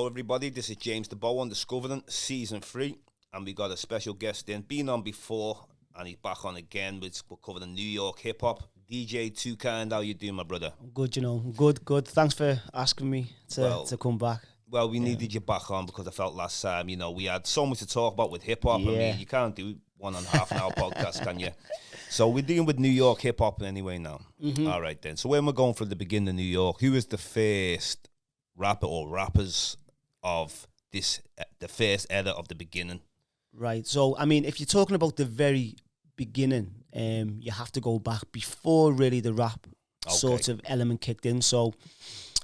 Hello, everybody. This is James Diboe on Discovering Season 3, and we got a special guest in. Been on before, and he's back on again. We're covering New York hip-hop. DJ Toucan, how you doing, my brother? I'm good, good. Thanks for asking me to come back. Well, we needed you back on because I felt last time, we had so much to talk about with hip-hop. I mean, you can't do 1.5 hour podcast, can you? So we're dealing with New York hip-hop anyway now. Mm-hmm. All right, then. So when we're going from the beginning of New York, who is the first rapper or rappers of this, the first era of the beginning? Right. So, I mean, if you're talking about the very beginning, you have to go back before really the rap sort of element kicked in. So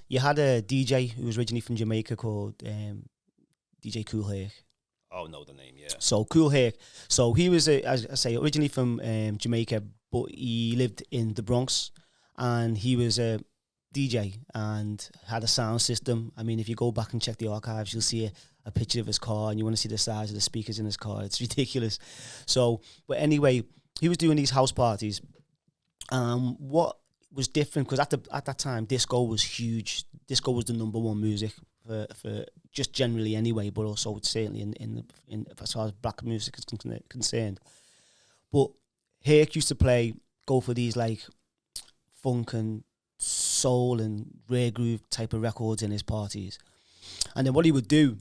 you had a DJ who was originally from Jamaica called DJ Kool Herc. Oh, no, the name, yeah. So Kool Herc. So he was, as I say, originally from Jamaica, but he lived in the Bronx, and he was a DJ and had a sound system. I mean, if you go back and check the archives, you'll see a picture of his car, and you want to see the size of the speakers in his car. It's ridiculous. So, but anyway, he was doing these house parties. What was different, because at that time, disco was huge. Disco was the number one music for just generally anyway, but also certainly in as far as black music is concerned. But Herc used to go for these like funk and soul and rare groove type of records in his parties. And then what he would do,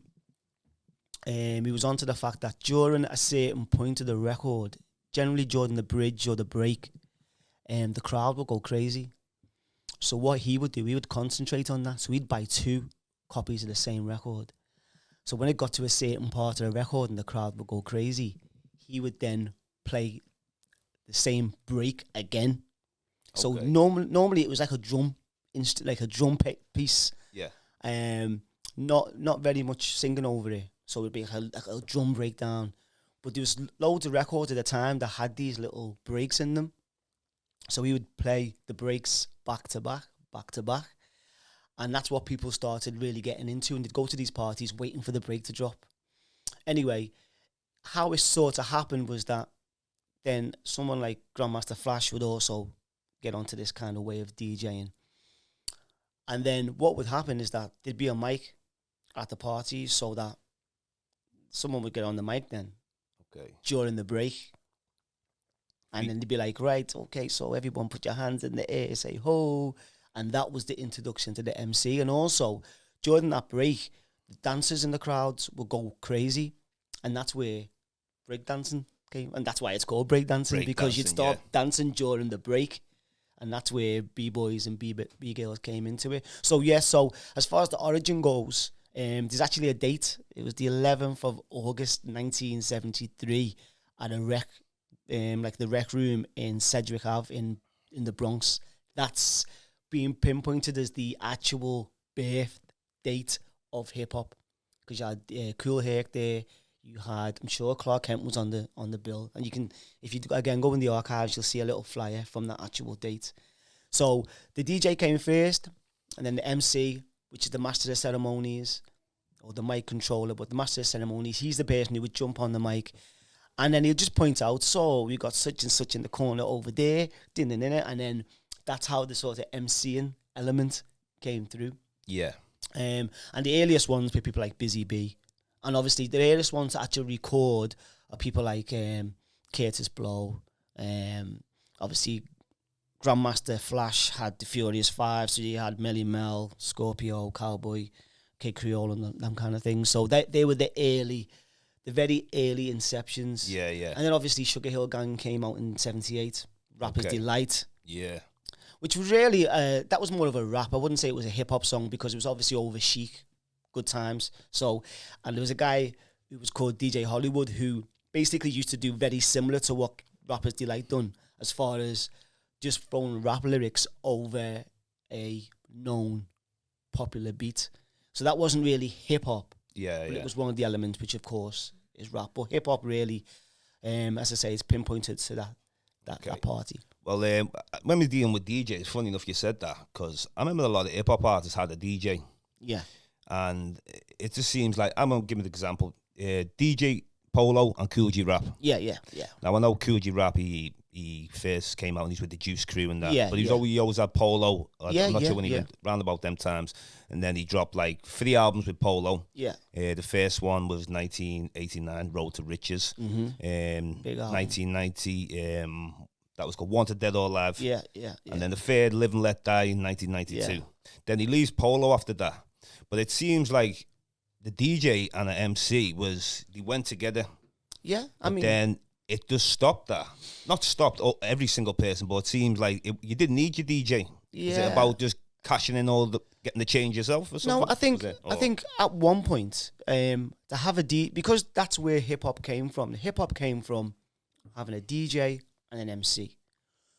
he was onto the fact that during a certain point of the record, generally during the bridge or the break, the crowd would go crazy. So what he would do, he would concentrate on that. So he'd buy 2 copies of the same record. So when it got to a certain part of the record and the crowd would go crazy, he would then play the same break again. So normally it was like a drum, piece. Yeah. Not very much singing over it. So it'd be like a drum breakdown. But there was loads of records at the time that had these little breaks in them. So he would play the breaks back to back. And that's what people started really getting into. And they'd go to these parties waiting for the break to drop. Anyway, how it sort of happened was that then someone like Grandmaster Flash would also get onto this kind of way of DJing. And then what would happen is that there'd be a mic at the parties, so that someone would get on the mic then during the break. And then they'd be like, right, okay, so everyone put your hands in the air, say ho. And that was the introduction to the MC. And also, during that break, the dancers in the crowds would go crazy. And that's where breakdancing came. And that's why it's called breakdancing, because you'd start dancing during the break. And that's where B-boys and B-girls came into it. So, so as far as the origin goes, there's actually a date. It was the 11th of August, 1973, at a rec, like the rec room in Sedgwick Ave in the Bronx. That's being pinpointed as the actual birth date of hip-hop. Because you had Kool Herc there. You had, I'm sure Clark Kent was on the bill. And you can, if you again go in the archives, you'll see a little flyer from that actual date. So the DJ came first, and then the MC, which is the master of ceremonies, or the mic controller, but the master of ceremonies, he's the person who would jump on the mic. And then he'll just point out, so we got such and such in the corner over there, and then that's how the sort of MCing element came through. Yeah. And the earliest ones were people like Busy B. And obviously, the earliest ones to actually record are people like Curtis Blow. Obviously, Grandmaster Flash had the Furious Five, so you had Melly Mel, Scorpio, Cowboy, Kid Creole, and them kind of things. So they were the very early inceptions. Yeah. And then obviously, Sugar Hill Gang came out in 78. Rapper's Delight. Yeah. Which was really, that was more of a rap. I wouldn't say it was a hip-hop song, because it was obviously over chic. Good times. So, and there was a guy who was called DJ Hollywood, who basically used to do very similar to what Rapper's Delight done, as far as just throwing rap lyrics over a known popular beat. So that wasn't really hip hop. Yeah. It was one of the elements, which of course is rap. But hip hop really, as I say, is pinpointed to that party. Well, when we're dealing with DJs, funny enough you said that, because I remember a lot of hip hop artists had a DJ. Yeah. And it just seems like, I'm going to give you an example, DJ Polo and Cool G Rap. Yeah. Now, I know Cool G Rap, he he first came out and he's with the Juice Crew and that. Yeah, but he always had Polo. I'm not sure when he went round about them times. And then he dropped like 3 albums with Polo. Yeah. The first one was 1989, Road to Riches. Big album. 1990, that was called Wanted Dead or Alive. Yeah. And then the third, Live and Let Die, in 1992. Yeah. Then he leaves Polo after that. But it seems like the DJ and the MC they went together. Yeah, then it just stopped that. Not stopped every single person, but it seems like you didn't need your DJ. Yeah. Is it about just cashing in getting the change yourself or something? No, I think at one point, to have a because that's where hip hop came from. Hip hop came from having a DJ and an MC.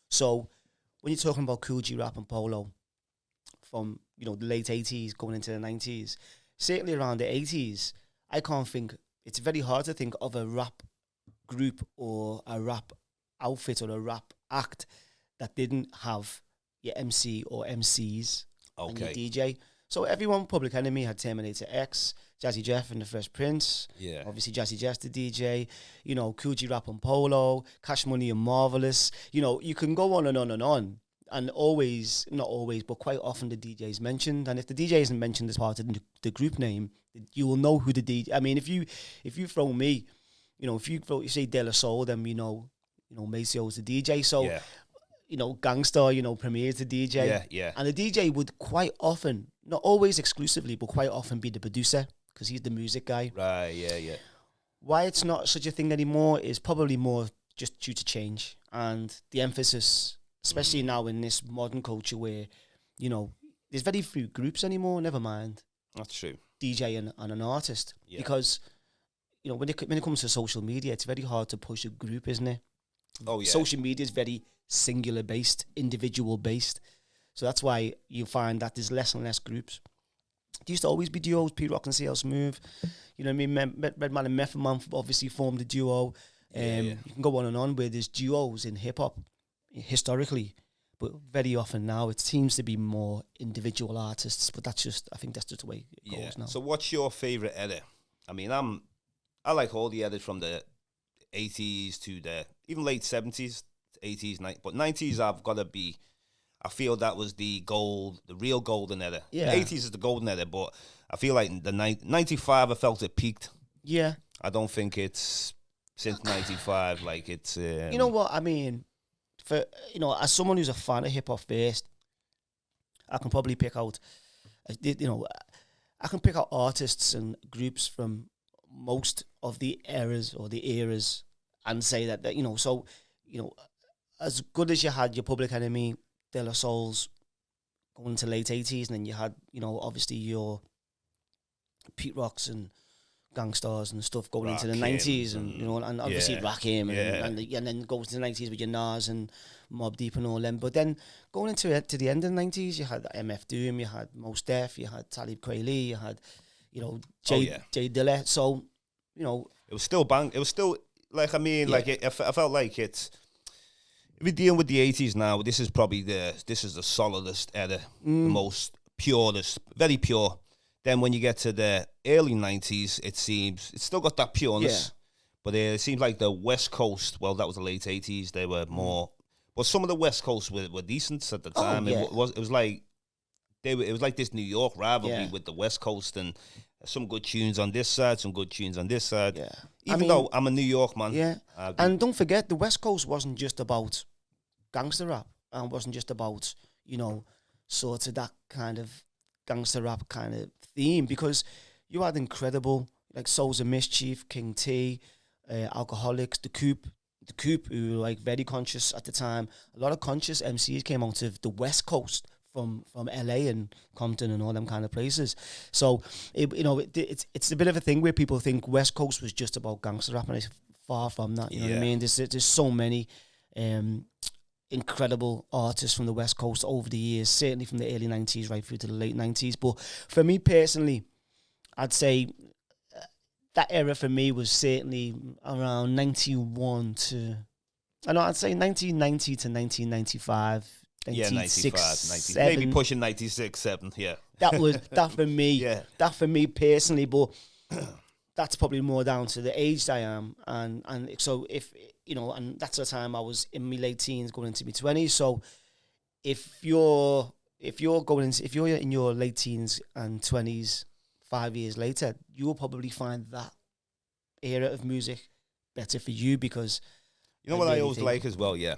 So when you're talking about Cool G Rap and Polo from, the late 80s going into the 90s, certainly around the 80s, it's very hard to think of a rap group or a rap outfit or a rap act that didn't have your MC or MCs and your DJ. So everyone, Public Enemy had Terminator X, Jazzy Jeff and the Fresh Prince. Yeah. Obviously Jazzy Jeff the DJ. Cool G Rap and Polo, Cash Money and Marvelous. You can go on and on and on. And always, not always, but quite often the DJ is mentioned. And if the DJ isn't mentioned as part of the group name, you will know who the DJ. I mean, if you throw me, if you say De La Soul, then Maceo's the DJ. So, Gangstar, Premier's the DJ. Yeah. And the DJ would quite often, not always exclusively, but quite often be the producer because he's the music guy. Right, yeah. Why it's not such a thing anymore is probably more just due to change and the emphasis, especially now in this modern culture where, there's very few groups anymore, never mind. That's true. DJ and an artist. Yeah. Because, when it comes to social media, it's very hard to push a group, isn't it? Oh, yeah. Social media is very singular based, individual based. So that's why you find that there's less and less groups. There used to always be duos, P-Rock and CL Smooth. You know what I mean? Redman and Method Man obviously formed a duo. You can go on and on where there's duos in hip-hop historically. But very often now it seems to be more individual artists. But I think that's just the way it goes now. So what's your favourite edit? I mean, I like all the edits from the 80s to the even late 70s, 80s, 90s. But 90s I've got to be... I feel that was the real golden era. Yeah. The 80s is the golden era, but I feel like the 95, I felt it peaked. Yeah. I don't think it's since 95, like it's... you know what, I mean, for as someone who's a fan of hip-hop first, I can probably pick out, I can pick out artists and groups from most of the eras and say that as good as you had your Public Enemy, De La Souls going into late 80s, and then you had, obviously your Pete Rocks and Gangstars and stuff going into the 90s, and and obviously Rakim, and then goes to the 90s with your Nas and Mobb Deep and all them. But then going into the end of the 90s, you had MF Doom, you had Mos Def, you had Talib Kweli, you had Jay Dilla. So it was still bang. It was still like, I mean, like I felt like it's. If we're dealing with the 80s now, this is probably the solidest era, the most purest, very pure. Then when you get to the early 90s, it seems it's still got that pureness, but it seems like the West Coast. Well, that was the late 80s. They were more, but some of the West Coast were decent at the time. It was like it was like this New York rivalry with the West Coast, and some good tunes on this side, some good tunes on this side. Yeah. Even though I'm a New York man. Yeah. And don't forget, the West Coast wasn't just about gangster rap, and wasn't just about, sort of that kind of gangster rap kind of theme, because you had incredible, like Souls of Mischief, King T, Alcoholics, The Coop, who were like very conscious at the time. A lot of conscious MCs came out of the West Coast from LA and Compton and all them kind of places. So it's a bit of a thing where people think West Coast was just about gangster rap, and it's far from that. You know what I mean? There's so many incredible artists from the West Coast over the years, certainly from the early 90s right through to the late 90s. But for me personally, I'd say that era for me was certainly around 91 to, I'd say 1990 to 1995. 95, 90, maybe pushing 96, 7, That was that for me. That for me personally, but that's probably more down to the age I am, and so if you know, and that's the time I was in my late teens, going into my 20s. So if you're in your late teens and 20s, 5 years later, you will probably find that era of music better for you, because you know what I always like as well. Yeah,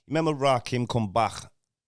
remember Rakim come back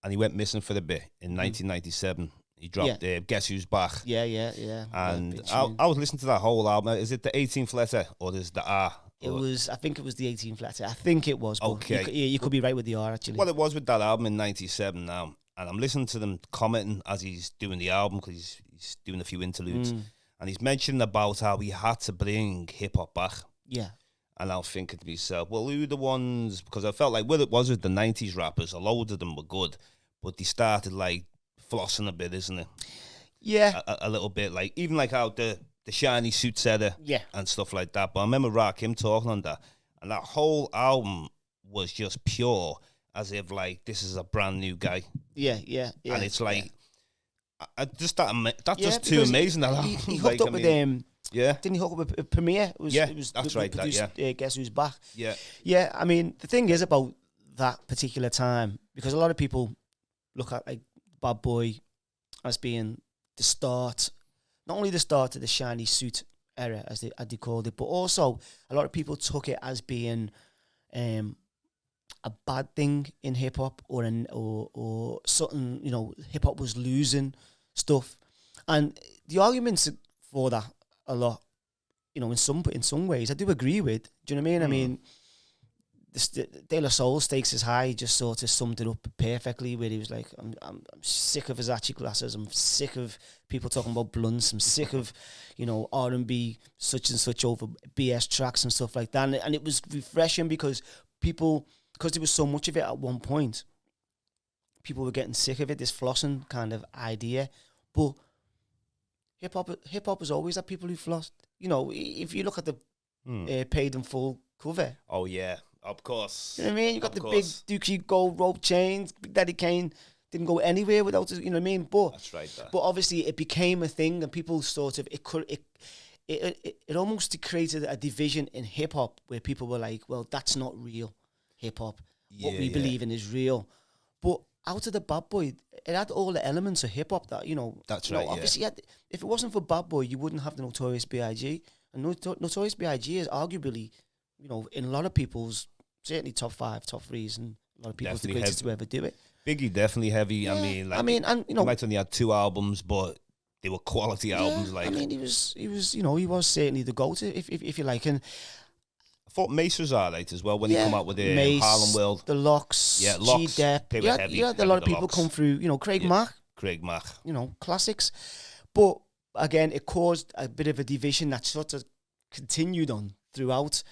and he went missing for a bit in 1997. He dropped Guess Who's Back. Yeah. And I was listening to that whole album. Is it the 18th letter or is the R? I think it was the 18th letter. I think it was. Okay. You could be right with the R, actually. Well, it was with that album in 97 now. And I'm listening to them commenting as he's doing the album, because he's doing a few interludes. And he's mentioning about how he had to bring hip-hop back. Yeah. And I was thinking to myself, well, who are the ones? Because I felt like what it was with the 90s rappers, a load of them were good, but they started like flossing a bit, isn't it? Yeah. A little bit, like even like how the shiny suit setter and stuff like that. But I remember Rakim talking on that, and that whole album was just pure, as if like this is a brand new guy. Yeah. And it's like, that's just too amazing. He hooked up with him. Yeah. Didn't he hook up with Premiere? It was that's right. Guess Who's Back? Yeah. Yeah. I mean, the thing is about that particular time, because a lot of people look at like Bad Boy as being the start, not only the start of the shiny suit era, as they called it, but also a lot of people took it as being a bad thing in hip hop, or something. You know, hip hop was losing stuff, and the arguments for that a lot. You know, in some ways, I do agree with. Do you know what I mean? I mean, De La Soul, Stakes Is High, just sort of summed it up perfectly, where he was like, I'm sick of Versace glasses, I'm sick of people talking about blunts, I'm sick of, you know, R&B such and such over BS tracks and stuff like that. And it was refreshing, because there was so much of it at one point, people were getting sick of it, this flossing kind of idea. But hip hop has always had people who flossed. You know, if you look at the Paid in Full cover. Oh yeah, of course. You know what I mean? You got the big Dookie gold rope chains. Big Daddy Kane didn't go anywhere without it. You know what I mean? But that's right. But obviously, it became a thing, and people sort of it almost created a division in hip hop, where people were like, "Well, that's not real hip hop. What we believe in is real." But out of the Bad Boy, it had all the elements of hip hop that, you know. That's right. Obviously, if it wasn't for Bad Boy, you wouldn't have the Notorious B.I.G. And Notorious B.I.G. is arguably, you know, in a lot of people's, certainly top 5, top 3s, and a lot of people's the greatest to ever do it. Biggie definitely heavy. Yeah. I mean, and you know, he might only had 2 albums, but they were quality albums. Like, I mean, he was, you know, he was certainly the go-to, if you like. And I thought Mace was alright as well when he come out with the Harlem World. The Locks, G-Dep. They were heavy. You had a lot of people come through, you know, Craig Mack. You know, classics. But again, it caused a bit of a division that sort of continued on throughout.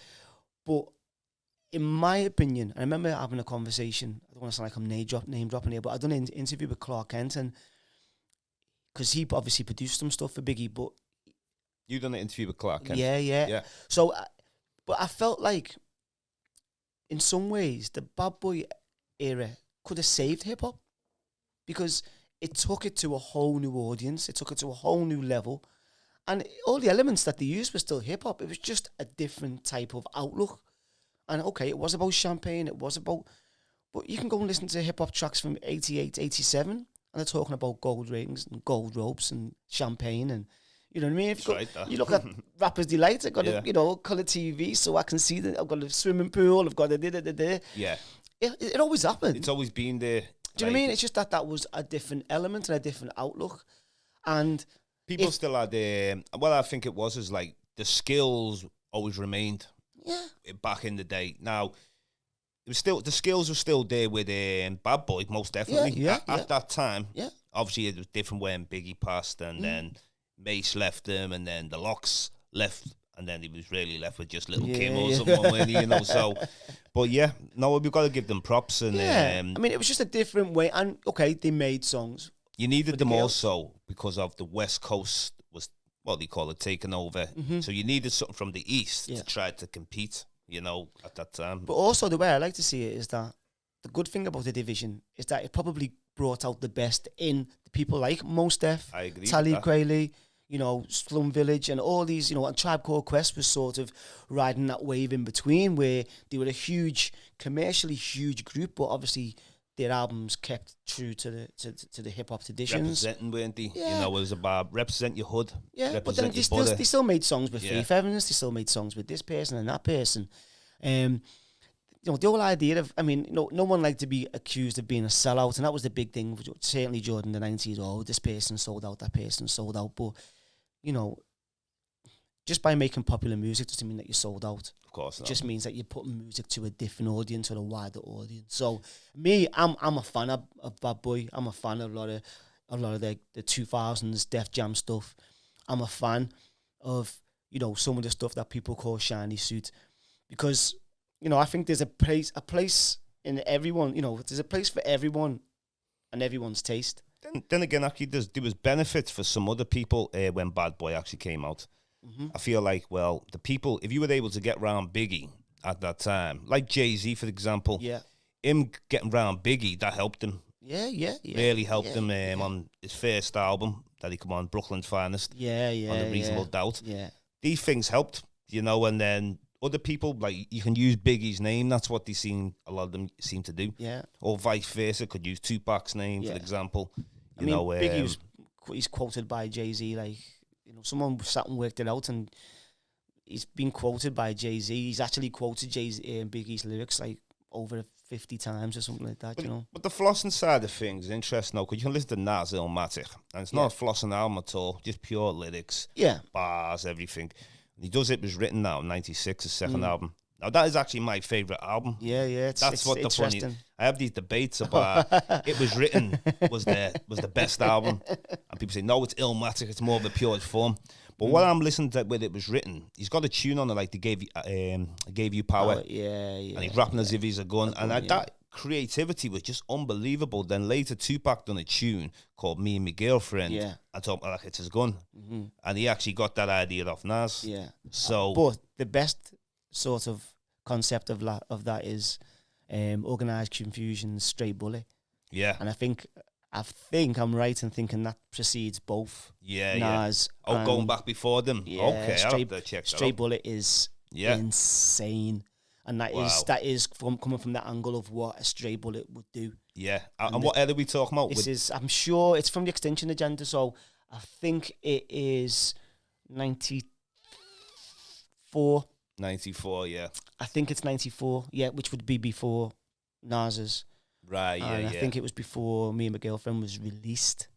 But in my opinion, I remember having a conversation, I don't want to sound like I'm name dropping here, but I done an interview with Clark Kent, and because he obviously produced some stuff for Biggie, but you done an interview with Clark Kent? Yeah. So, but I felt like, in some ways, the Bad Boy era could have saved hip hop, because it took it to a whole new audience, it took it to a whole new level, and all the elements that they used were still hip hop. It was just a different type of outlook. And okay, it was about champagne, it was about, but you can go and listen to hip hop tracks from 88, 87, and they're talking about gold rings and gold ropes and champagne, and you know what I mean? If you look at Rapper's Delight, I've got a, you know, colour TV so I can see that I've got a swimming pool, I've got a da-da-da-da. Yeah. It always happened. It's always been there. Do you know what I mean? It's just that was a different element and a different outlook. And people still had, well, I think it was like the skills always remained. Yeah. Back in the day. Now, it was still, the skills were still there with Bad Boy, most definitely. At that time. Yeah. Obviously, it was different when Biggie passed, and then Mace left him, and then the Locks left, and then he was really left with just Little Kim or someone, you know. So, but yeah, no, we've got to give them props. And I mean, it was just a different way. And okay, they made songs. You needed them also because of the West Coast was, what do you call it, taking over. So you needed something from the East to try to compete, you know, at that time. But also, the way I like to see it is that the good thing about the division is that it probably brought out the best in the people like Mos Def, Talib Kweli, you know, Slum Village and all these, you know, and Tribe Called Quest was sort of riding that wave in between where they were a huge, commercially huge group, but obviously their albums kept true to the hip hop traditions. Representing, weren't they? Yeah. You know, it was about represent your hood. Yeah, but then they still made songs with Faith Evans, they still made songs with this person and that person. You know, the whole idea of, I mean, you know, no one liked to be accused of being a sellout, and that was the big thing, certainly during the 90s. Oh, this person sold out, that person sold out. But, you know, just by making popular music doesn't mean that you sold out. Of course not. It just means that you're putting music to a different audience or a wider audience. So, me, I'm a fan of Bad Boy. I'm a fan of a lot of the 2000s Def Jam stuff. I'm a fan of, you know, some of the stuff that people call shiny suit, because, you know, I think there's a place in everyone, you know, there's a place for everyone and everyone's taste. Then again, actually, there was benefits for some other people when Bad Boy actually came out. Mm-hmm. I feel like, well, the people, if you were able to get round Biggie at that time, like Jay-Z, for example, him getting round Biggie, that helped him. Yeah. Really helped him on his first album that he come on, Brooklyn's Finest. On The Reasonable Doubt. Yeah. These things helped, you know, and then other people, like, you can use Biggie's name. That's what a lot of them seem to do. Yeah. Or vice versa, could use Tupac's name, for example. You know, Biggie he's quoted by Jay-Z, like, you know, someone sat and worked it out, and he's been quoted by Jay-Z. He's actually quoted Jay-Z and Biggie's lyrics like over 50 times or something like that, you know. But the flossing side of things is interesting, though, because you can listen to Nas Illmatic, and it's not a flossing album at all, just pure lyrics, bars, everything. And he does It Was Written now, 96, his second album. Now, that is actually my favourite album. That's what the funny. I have these debates about It Was Written was the best album, and people say no, it's Illmatic, it's more of a pure form. But what I'm listening to with It Was Written, he's got a tune on it like they gave you power. And he's rapping as if he's a gun, that creativity was just unbelievable. Then later Tupac done a tune called Me and My Girlfriend, and talking about like it's his gun, and he actually got that idea off Nas. So, but the best sort of concept of that is Organised Confusion's Straight Bullet. And I think I'm right in thinking that precedes both. Nas. Oh, going back before them. Okay, I'll have to check that Straight Bullet is insane, and that is coming from the angle of what a Straight Bullet would do. And what era are we talking about? I'm sure it's from the Extinction Agenda, so I think it is 94. 94, I think it's 94, which would be before Nas's. Right, I think it was before Me and My Girlfriend was released.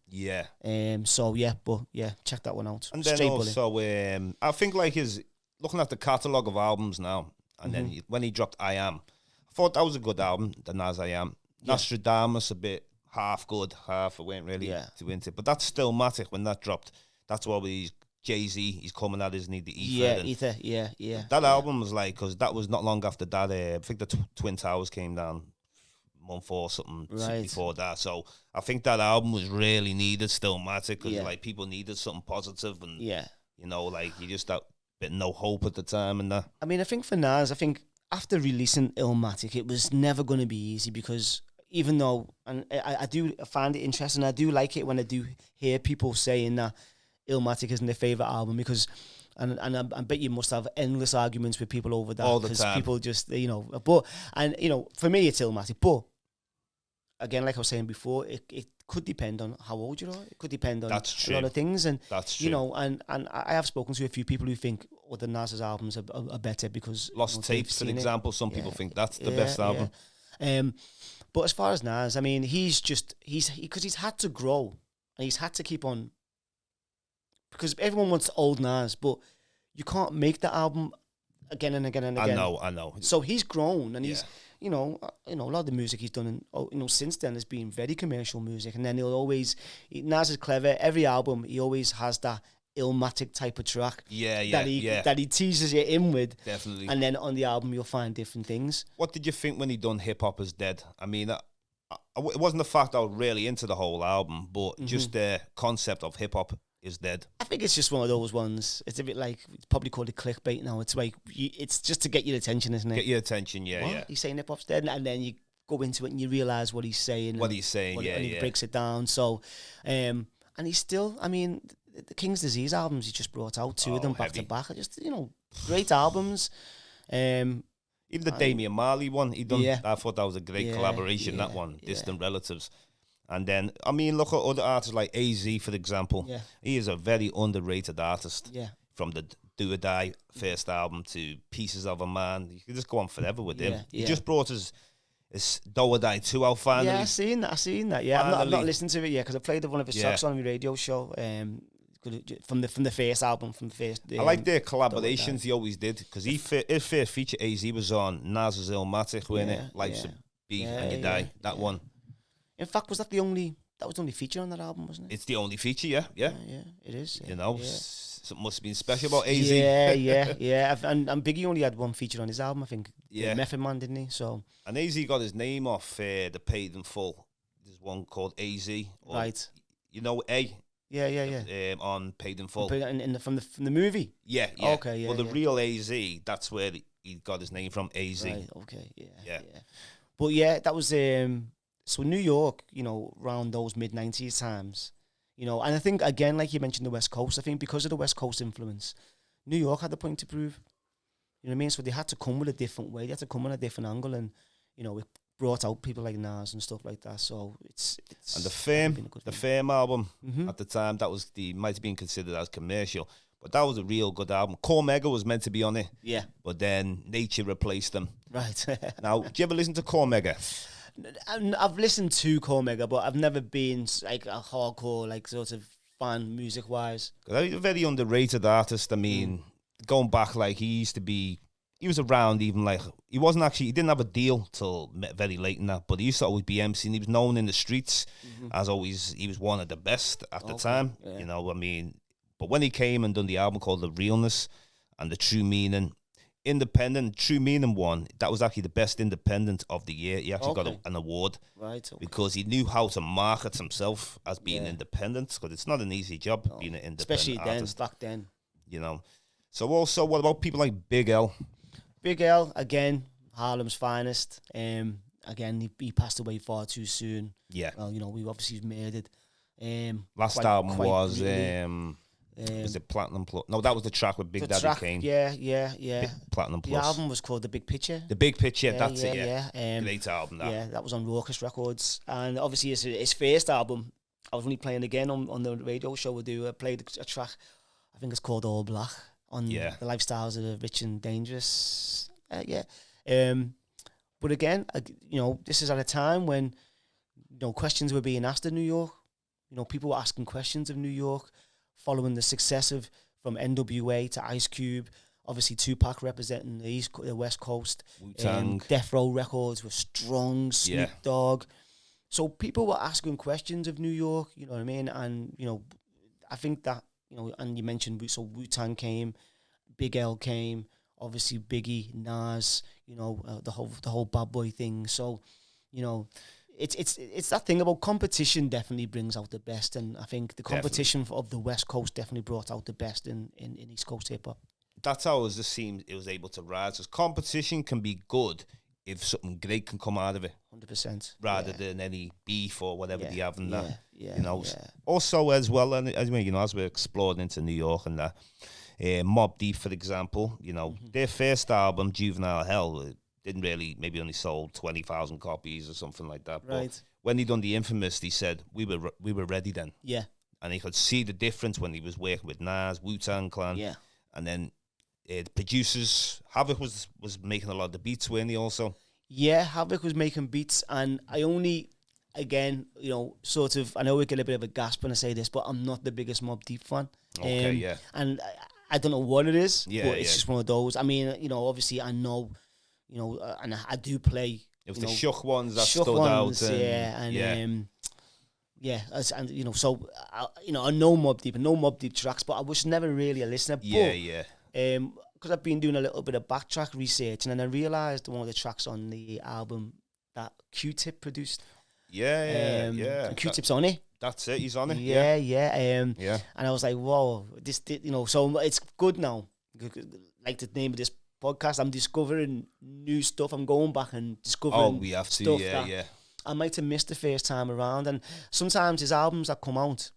So check that one out. And then Straight also, I think like looking at the catalogue of albums now, and then when he dropped I Am, I thought that was a good album, the Nas I Am. Nostradamus, a bit half good, half I weren't really too into it. But that's still Matic when that dropped. That's what he's Jay-Z, he's coming at, isn't he? The Ether. Ether. That album was like, because that was not long after that. I think the Twin Towers came down month or something before that. So I think that album was really needed, still Matic, because like people needed something positive, and you know, like you just that bit no hope at the time and that. I mean, I think for Nas, after releasing Illmatic, it was never going to be easy, because even though, and I do find it interesting, I do like it when I do hear people saying that Illmatic isn't their favourite album, because and I bet you must have endless arguments with people over that all the time. People just, you know, but, and you know, for me it's Illmatic, but again, like I was saying before, it could depend on how old you are. It could depend on a lot of things, and that's true. You know, and I have spoken to a few people who think other Nas's albums are better because Lost Tapes, for example. Some people think that's the best album. But as far as Nas, I mean, he's had to grow, and he's had to keep on, because everyone wants old Nas, but you can't make the album again and again and again. I know. So he's grown, and he's, you know, a lot of the music he's done, since then has been very commercial music. And then Nas is clever. Every album, he always has that Illmatic type of track. That he teases you in with. Definitely. And then on the album, you'll find different things. What did you think when he done Hip Hop Is Dead? I mean, it wasn't the fact I was really into the whole album, but just the concept of hip hop is dead. I think it's just one of those ones. It's a bit like, it's probably called a clickbait now. It's like, it's just to get your attention, isn't it? Get your attention, yeah. He's saying hip hop's dead, and then you go into it and you realise what he's saying. And he breaks it down. So, and he's still, I mean, the King's Disease albums he just brought out, two of them back heavy. to back. Just great albums. Even the Damian Marley one he done. Yeah. I thought that was a great collaboration. That one, yeah. Distant Relatives. And then, I mean, look at other artists like AZ, for example. Yeah. He is a very underrated artist. Yeah. From the Do or Die first album to Pieces of a Man. You could just go on forever with him. He just brought his Do or Die 2 out finally. Yeah, I've seen that. Yeah, I've not listened to it yet because I played one of his tracks on my radio show. From the first album, from the first. I like their collaborations he always did because his first feature AZ was on Nas's Illmatic, wasn't it? Life's a Beat and You Die. That one. In fact, was that the only feature on that album, wasn't it? It's the only feature, yeah. Yeah, it is. You know, something must have been special about AZ. Yeah. And Biggie only had one feature on his album, I think. Yeah. Method Man, didn't he? So. And AZ got his name off the Paid in Full. There's one called AZ. Right. You know A? Yeah. On Paid in Full. From the movie? Yeah. Okay, yeah. Well, the real AZ, that's where he got his name from, AZ. Right, okay, yeah. But that was... So New York, around those mid-90s times, and I think, again, like you mentioned, the West Coast, I think because of the West Coast influence, New York had the point to prove. You know what I mean? So they had to come with a different way. They had to come on a different angle and, it brought out people like Nas and stuff like that. So it's and the Fame album at the time, that was might have been considered as commercial, but that was a real good album. Cormega was meant to be on it. Yeah. But then Nature replaced them. Right. Now, do you ever listen to Cormega? I've listened to Cormega, but I've never been like a hardcore, like sort of fan music wise. He's a very underrated artist. I mean, going back, like he was around even like he didn't have a deal till very late in that, but he used to always be emceeing. He was known in the streets as always. He was one of the best at the time. Yeah. I mean, but when he came and done the album called The Realness and The True Meaning. Independent, True Meaning won. That was actually the best independent of the year. He actually got an award, right? Because he knew how to market himself as being independent. Because it's not an easy job being an independent, especially artist. back then. So also, what about people like Big L? Big L again, Harlem's finest. Again, he passed away far too soon. Yeah. Well, we obviously murdered. Last album was it Platinum Plus? No, that was the track with Big Daddy Kane. Yeah. Platinum Plus. The album was called The Big Picture. The Big Picture, that's it, yeah. Great album, that. Yeah, that was on Raucous Records. And obviously his first album, I was only playing again on the radio show. I played a track, I think it's called All Black, on the lifestyles of the rich and dangerous. But again, this is at a time when, questions were being asked in New York. People were asking questions of New York, following the success from NWA to Ice Cube, obviously Tupac representing the West Coast, Wu-Tang, Death Row Records were strong, Snoop Dogg. So people were asking questions of New York, you know what I mean? And I think that and you mentioned Wu-Tang came, Big L came, obviously Biggie, Nas, the whole Bad Boy thing. So It's that thing about competition definitely brings out the best, and I think the competition of the West Coast definitely brought out the best in East Coast hip hop. That's how it just seems it was able to rise. Because competition can be good if something great can come out of it. 100%. Rather than any beef or whatever they have in that. Yeah. Also as well, and as we're exploring into New York and that, Mobb Deep, for example, their first album, Juvenile Hell, didn't really, maybe only sold 20,000 copies or something like that. Right. But when he done The Infamous, he said, we were ready then. Yeah. And he could see the difference when he was working with Nas, Wu-Tang Clan. Yeah. And then the producers, Havoc was making a lot of the beats, weren't he also? Yeah, Havoc was making beats, and I only, again, sort of, I know we get a bit of a gasp when I say this, but I'm not the biggest Mobb Deep fan. Okay, yeah. And I don't know what it is, but it's just one of those. I mean, obviously I know, and I do play. It was the Shook ones that stood out. So I know Mobb Deep and know Mobb Deep tracks, but I was never really a listener. Because I've been doing a little bit of backtrack research, and then I realised one of the tracks on the album that Q-Tip produced. Q-Tip's on it. That's it. He's on it. And I was like, whoa, so it's good now. Like the name of this podcast, I'm discovering new stuff. I'm going back and discovering. Oh, we have to. I might have missed the first time around, and sometimes there's albums that come out,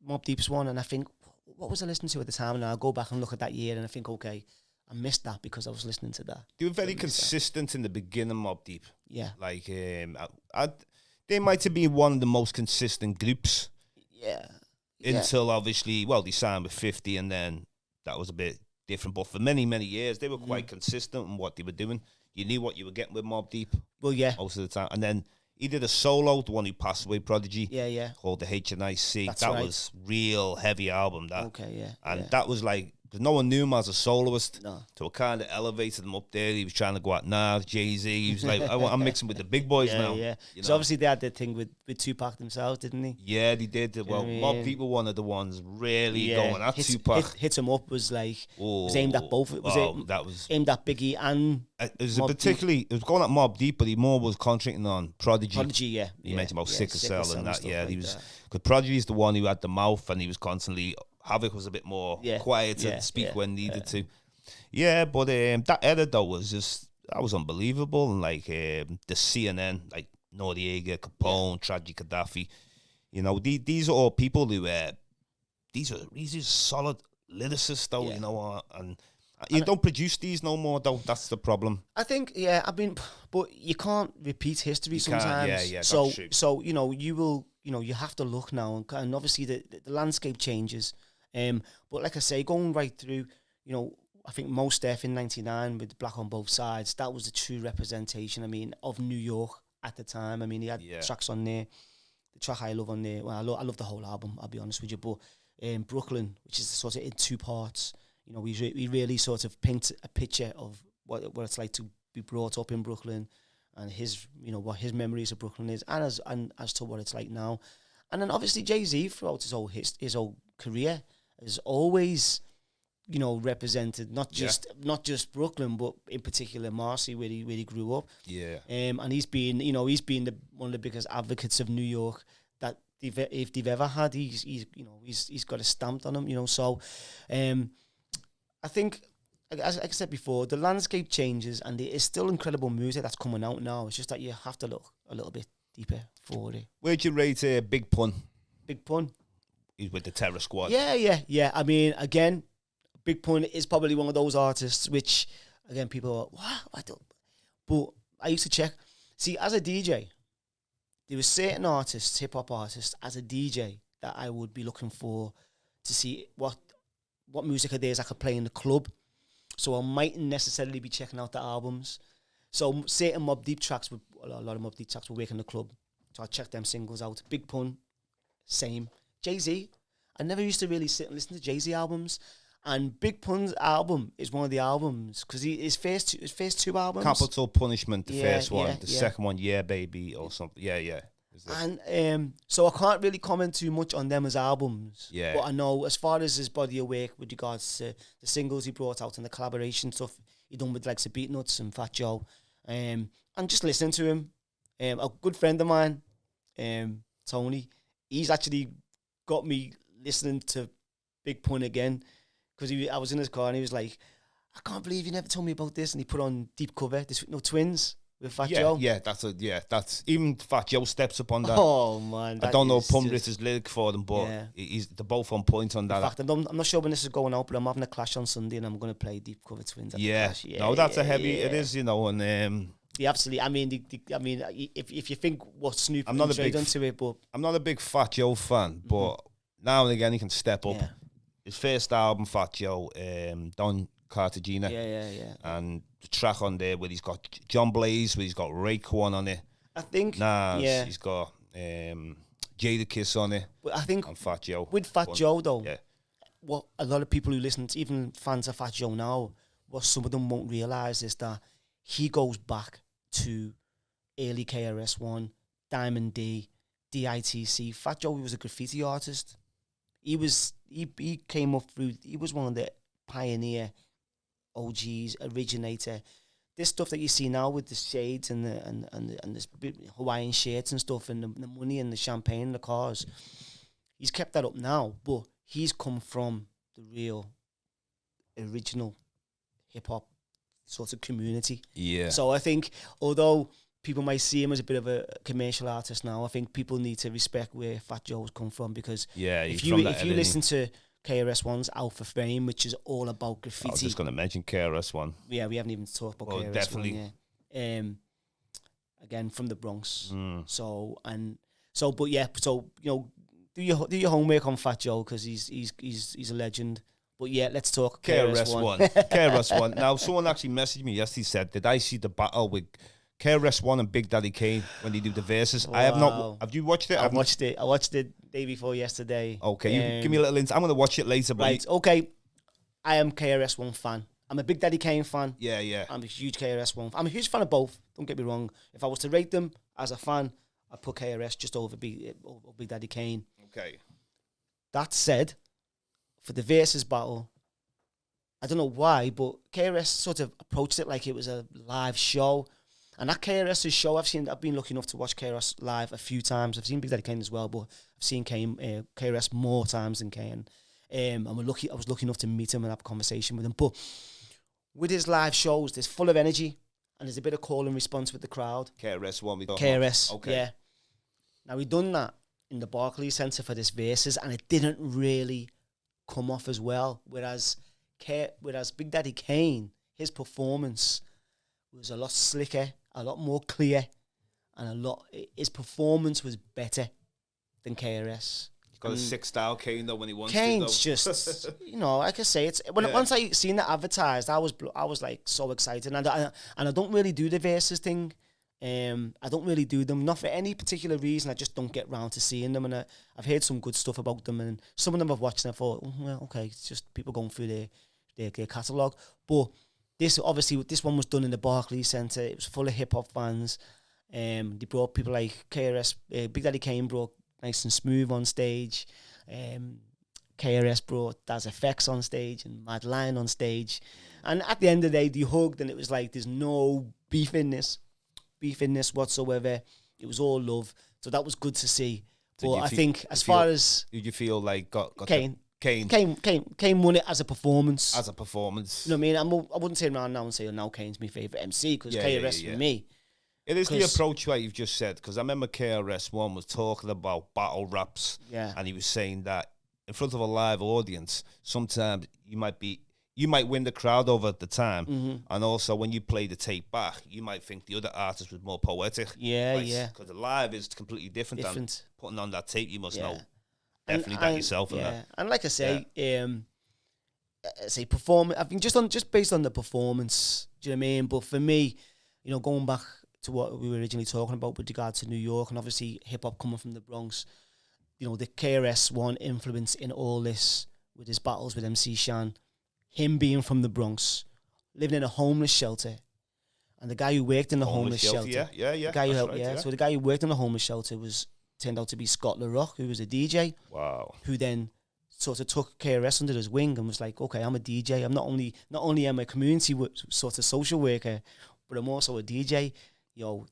Mobb Deep's one, and I think, what was I listening to at the time? And I'll go back and look at that year and I think, okay, I missed that because I was listening to that. They were very consistent in the beginning, Mobb Deep. Yeah. Like, they might have been one of the most consistent groups. Yeah. Until obviously, well, they signed with 50 and then that was a bit different. But for many, many years, they were quite consistent in what they were doing. You knew what you were getting with Mobb Deep. Well, yeah. Most of the time. And then he did a solo, the one who passed away, Prodigy. Yeah. Called the HNIC. That's that right. was real heavy album, that. Okay, yeah. And that was like, because no one knew him as a soloist. No. So it kind of elevated him up there. He was trying to go out now, Jay-Z. He was like, I'm mixing with the big boys now. Yeah. You So know? obviously they had the thing with Tupac themselves, didn't he? Yeah, they did. Well, Mobb Deep were one of the ones really going at Tupac. Hit Him Up was like, was aimed at both. That was aimed at Biggie and it was it was going at Mobb Deep, but he more was concentrating on Prodigy. Prodigy, yeah. You mentioned about Sickle Cell and that. Yeah, like he was, that. because Prodigy's the one who had the mouth and he was constantly, Havoc was a bit more quiet to speak when needed to. Yeah, but that era though was just, that was unbelievable. And like the CNN, like Noriega, Capone, Tragic Gaddafi, you know, these are all people who these are solid lyricists though, you know, and you don't produce these no more though. That's the problem. I think, but you can't repeat history sometimes. Yeah, so that's true. so you have to look now, and obviously the landscape changes. But like I say, going right through, I think Mos Def in '99 with Black on Both Sides, that was the true representation. I mean, of New York at the time. I mean, he had tracks on there. The track I love on there. Well, I love the whole album. I'll be honest with you. But Brooklyn, which is sort of in two parts. We really sort of paint a picture of what it's like to be brought up in Brooklyn, and his, what his memories of Brooklyn is, and as to what it's like now. And then obviously Jay-Z throughout his whole career has always, represented not just Brooklyn, but in particular Marcy, where he grew up. Yeah. And he's been one of the biggest advocates of New York that if they've ever had. He's got a stamp on him. So, I think, as I said before, the landscape changes, and there is still incredible music that's coming out now. It's just that you have to look a little bit deeper for it. Where'd you rate Big Pun? Big Pun. He's with the Terror Squad. Yeah. I mean, again, Big Pun is probably one of those artists which, again, people are, what? I don't. But I used to check. See, as a DJ, there were certain artists, hip-hop artists, as a DJ, that I would be looking for to see what music of theirs I could play in the club. So I mightn't necessarily be checking out the albums. So certain Mobb Deep tracks, a lot of Mobb Deep tracks would work in the club. So I check them singles out. Big Pun, same. Jay-Z, I never used to really sit and listen to Jay-Z albums. And Big Pun's album is one of the albums, because his first two albums. Capital Punishment, the first one. The second one, Yeah Baby, or something. Yeah. And so I can't really comment too much on them as albums. Yeah. But I know, as far as his body of work with regards to the singles he brought out and the collaboration stuff he done with like Beatnuts and Fat Joe, and just listening to him, a good friend of mine, Tony, he's actually got me listening to Big Pun again, because I was in his car and he was like, I can't believe you never told me about this, and he put on Deep Cover, Twins. With Fat Joe? That's even Fat Joe steps up on that. Oh man, I don't know Pumbritz's lyric for them, but they're both on point on that. In fact, I'm not sure when this is going out, but I'm having a clash on Sunday and I'm going to play Deep Cover Twins. That's a heavy. It is, and absolutely. I mean, if you think what Snoop enjoyed onto it, but I'm not a big Fat Joe fan, but now and again he can step up. Yeah. His first album, Fat Joe, Don Cartagena, and the track on there where he's got John Blaze, where he's got Raekwon on it. I think he's got Jadakiss on it. But I think and Fat Joe. With Fat Joe though, what a lot of people who listen to, even fans of Fat Joe now, what some of them won't realise is that he goes back to early KRS-One, Diamond D, DITC. Fat Joe was a graffiti artist. He came up through. He was one of the pioneer OGs, originator. This stuff that you see now with the shades and this Hawaiian shirts and stuff, and the money and the champagne and the cars, he's kept that up now, but he's come from the real original hip hop sort of community. Yeah. So I think, although people might see him as a bit of a commercial artist now, I think people need to respect where Fat Joe's come from, because if you listen to KRS-One's Out for Fame, which is all about graffiti. I was just going to mention KRS-One. Yeah, we haven't even talked about KRS-One. Definitely. Yeah. Again, from the Bronx. Mm. So do your homework on Fat Joe, because he's a legend. But yeah, let's talk KRS-One. KRS-One. Now, someone actually messaged me yesterday, said, did I see the battle with KRS-One and Big Daddy Kane when they do the verses? Wow. I have not. Have you watched it? I watched it. I watched it day before yesterday. Okay, you give me a little insight. I'm going to watch it later. But right, okay. I am KRS-One fan. I'm a Big Daddy Kane fan. Yeah. I'm a huge KRS-One. I'm a huge fan of both. Don't get me wrong. If I was to rate them as a fan, I'd put KRS just over Big Daddy Kane. Okay. That said, for the versus battle, I don't know why, but KRS sort of approached it like it was a live show. And that KRS's show, I've been lucky enough to watch KRS live a few times. I've seen Big Daddy Kane as well, but I've seen KRS more times than Kane. I was lucky enough to meet him and have a conversation with him. But with his live shows, there's full of energy and there's a bit of call and response with the crowd. KRS-One. KRS, okay. Yeah. Now, we done that in the Barclays Centre for this versus, and it didn't really come off as well. Whereas Big Daddy Kane, his performance was a lot slicker, a lot more clear, and his performance was better than KRS. He's got a sick style, Kane, though, when he wants Kane's to, just, like I say, once I seen that advertised, I was like so excited, and I don't really do the verses thing. I don't really do them, not for any particular reason. I just don't get round to seeing them, and I've heard some good stuff about them, and some of them I've watched and I thought, well, okay, it's just people going through their catalogue. But this one was done in the Barclays Centre. It was full of hip hop fans. They brought people like KRS, Big Daddy Kane brought Nice and Smooth on stage. KRS brought Daz FX on stage and Mad Lion on stage. And at the end of the day, they hugged, and it was like there's no beef in this whatsoever. It was all love. So that was good to see. But I think as far as... Did you feel like got Kane won it as a performance. As a performance. You know what I mean? I wouldn't say around now and say, now Kane's my favourite MC, because KRS for me. It is the approach like you've just said, because I remember KRS-One was talking about battle raps, and he was saying that in front of a live audience, sometimes you might win the crowd over at the time, and also when you play the tape back, you might think the other artist was more poetic. Because the live is completely different than putting on that tape. You must know definitely that yourself. And like I say, performance. I think just based on the performance. Do you know what I mean? But for me, going back to what we were originally talking about with regard to New York, and obviously hip hop coming from the Bronx, the KRS-One influence in all this with his battles with MC Shan, him being from the Bronx, living in a homeless shelter, and the guy who worked in the homeless shelter, the guy who So the guy who worked in the homeless shelter turned out to be Scott LaRock, who was a DJ. Wow. Who then sort of took KRS under his wing and was like, okay, I'm a DJ. I'm not only am I a community sort of social worker, but I'm also a DJ.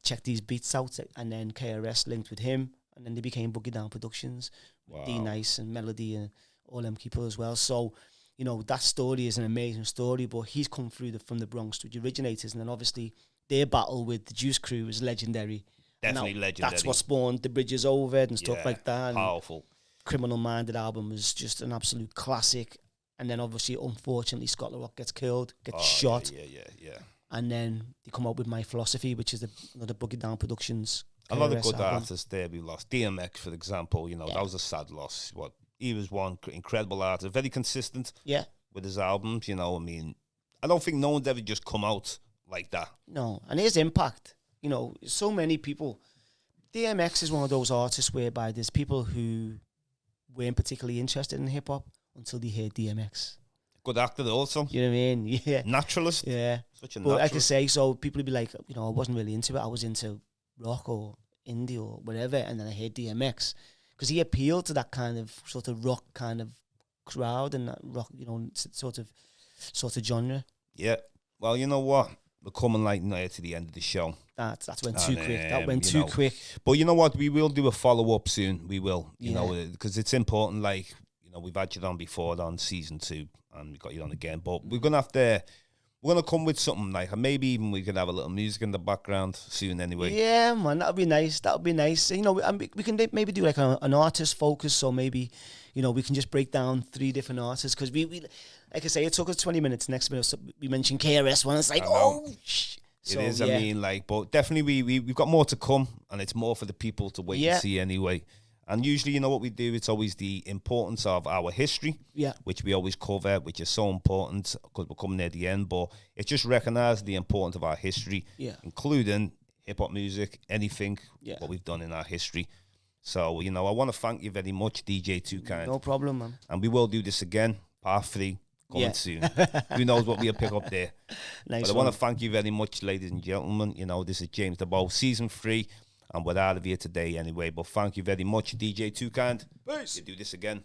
Check these beats out, and then KRS linked with him, and then they became Boogie Down Productions, with D Nice and Melody and all them people as well. So, that story is an amazing story, but he's come through from the Bronx with the originators, and then obviously their battle with the Juice Crew is legendary. Definitely legendary. That's what spawned The Bridge Is Over and stuff like that. And powerful. Criminal Minded album was just an absolute classic. And then obviously, unfortunately, Scott LaRock gets killed, gets shot. Yeah. And then they come out with My Philosophy, which is another Boogie Down Productions. A lot of good artists there we lost. DMX, for example, that was a sad loss. He was one incredible artist, very consistent with his albums, I don't think no one's ever just come out like that. No, and his impact, so many people. DMX is one of those artists whereby there's people who weren't particularly interested in hip-hop until they heard DMX. Good actor also. You know what I mean? Yeah. Naturalist. Yeah. Such a naturalist. But like I say, so people would be like, I wasn't really into it. I was into rock or indie or whatever, and then I heard DMX. Because he appealed to that kind of sort of rock kind of crowd and that rock, sort of genre. Yeah. Well, you know what? We're coming near to the end of the show. That went too quick. That went too quick. But you know what? We will do a follow-up soon. We will. You know, because it's important. We've had you on before on season 2, and we got you on again. But we're We're gonna come with something like, and maybe even we could have a little music in the background soon. Anyway, Yeah, man, that would be nice. That would be nice. You know, we can maybe do like an artist focus. So maybe, you know, we can just break down 3 different artists because we like I say, it took us 20 minutes. Next minute, so we mentioned KRS One. It's like, it is. Yeah. I mean, like, but definitely we've got more to come, and it's more for the people to wait and see anyway. And usually, you know what we do? It's always the importance of our history, which we always cover, which is so important because we're coming near the end. But it's just recognize the importance of our history, including hip hop music, anything what we've done in our history. So, you know, I want to thank you very much, DJ Toucan. No problem, man. And we will do this again, part 3. Coming soon. Who knows what we'll pick up there. But I want to thank you very much, ladies and gentlemen. You know, this is James Diboe, season 3, and we're out of here today anyway. But thank you very much, DJ Toucan. Peace. We'll do this again.